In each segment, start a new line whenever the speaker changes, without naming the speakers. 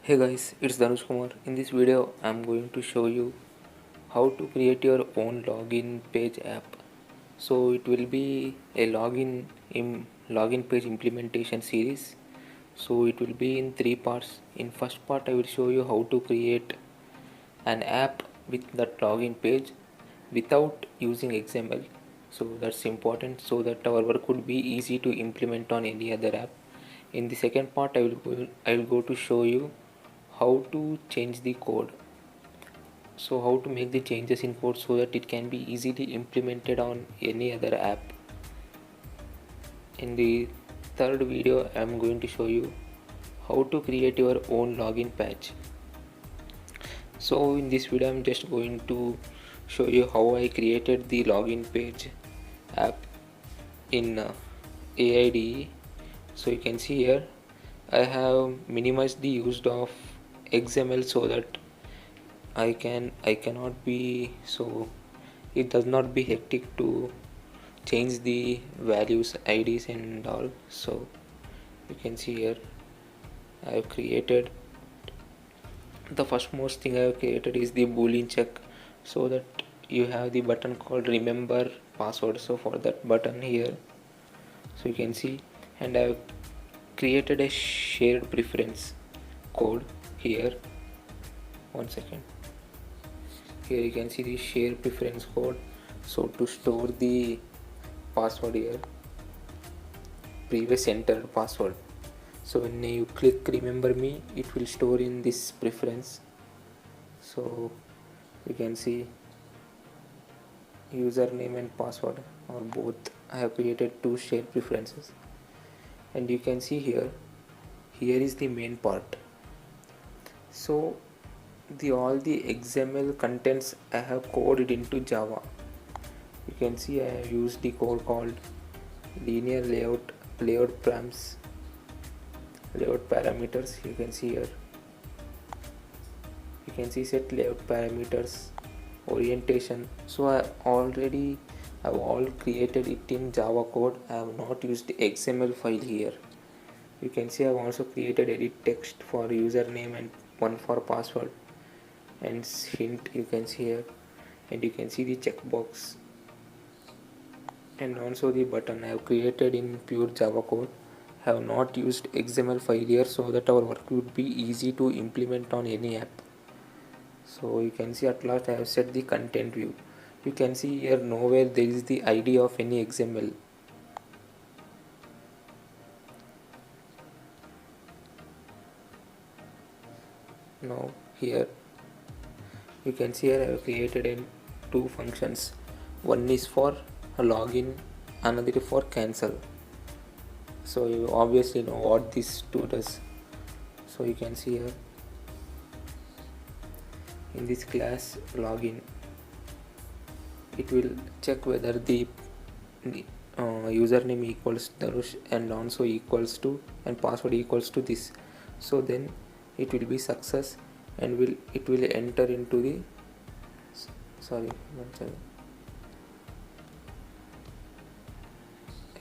Hey guys, it's Dhanush Kumar. In this video, I'm going to show you how to create your own login page app. So it will be a login page implementation series. So it will be in three parts. In first part, I will show you how to create an app with that login page without using XML. So that's important so that our work would be easy to implement on any other app. In the second part, I will go to show you how to change the code. So how to make the changes in code so that it can be easily implemented on any other app. In the third video, I am going to show you how to create your own login page. So in this video, I'm just going to show you how I created the login page app in AIDE. So you can see here I have minimized the use of XML so that I cannot be, so it does not be hectic to change the values, IDs and all. So you can see here I have created the first most thing I have created is the boolean check, so that you have the button called remember password. So for that button here, so you can see, and I have created a shared preference code here. One second. Here you can see the share preference code. So to store the password here, previous entered password, so when you click remember me, it will store in this preference. So you can see username and password or both. I have created two shared preferences, and you can see here is the main part. So all the XML contents I have coded into Java. You can see I have used the code called linear layout parameters. You can see here, you can see set layout parameters, orientation. So I already have all created it in Java code. I have not used the XML file here. You can see I have also created edit text for username and one for password and hint, you can see here, and you can see the checkbox and also the button I have created in pure Java code. I have not used XML file here so that our work would be easy to implement on any app. So you can see at last I have set the content view. You can see here nowhere there is the ID of any XML. Now here you can see here I have created in two functions. One is for login, another is for cancel. So you obviously know what this two does. So you can see here in this class login, it will check whether the username equals Dhanush and also equals to and password equals to this. So then it will be success and it will enter into the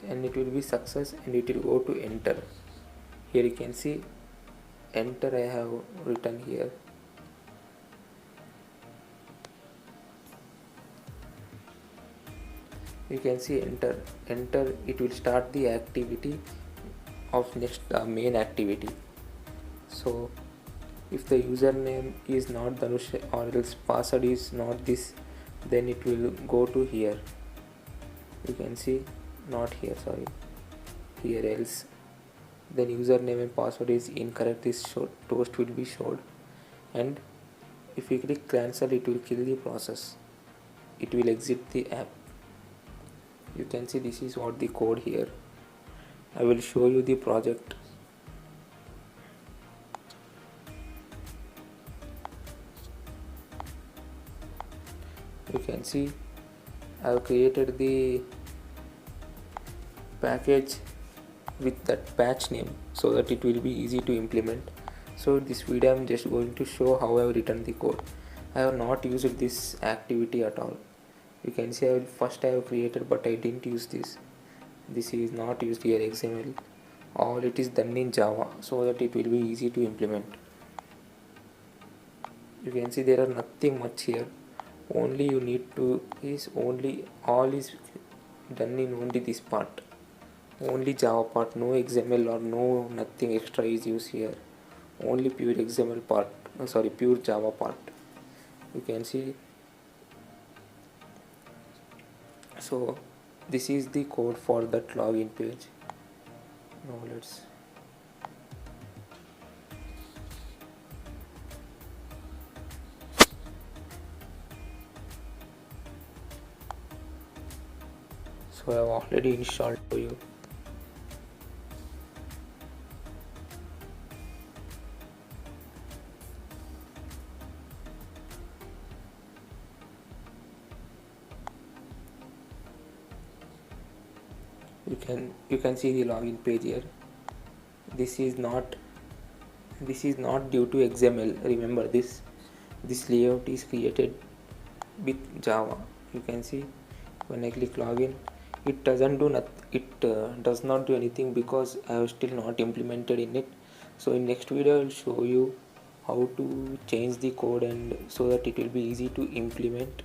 and it will be success and it will go to enter. Here you can see enter I have written here. You can see enter, it will start the activity of next main activity. So if the username is not Dhanush or else password is not this, then it will go to here. You can see not here, sorry, here else, then username and password is incorrect, this toast will be showed, and if you click cancel, it will kill the process, it will exit the app. You can see this is what the code here. I will show you the project. You can see I have created the package with that patch name so that it will be easy to implement. So this video I am just going to show how I have written the code. I have not used this activity at all. You can see first I have created, but I didn't use this. This is not used here XML. All it is done in Java so that it will be easy to implement. You can see there are nothing much here. Only you need to is only all is done in only this part, only Java part, no XML or no nothing extra is used here, only pure XML part, pure Java part. You can see. So this is the code for that login page. Now let's so I have already installed for you. You can see the login page here. This is not due to XML. Remember this layout is created with Java. You can see when I click login, it doesn't do it does not do anything because I have still not implemented in it. So in next video I will show you how to change the code and so that it will be easy to implement.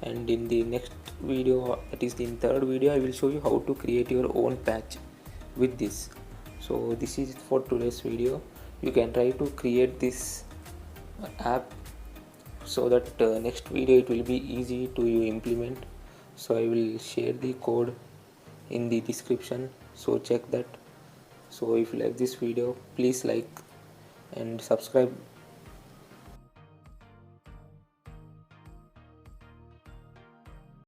And in the next video, that is in third video, I will show you how to create your own patch with this. So this is for today's video. You can try to create this app so that next video it will be easy to you implement. So I will share the code in the description, so check that. So if you like this video, please like and subscribe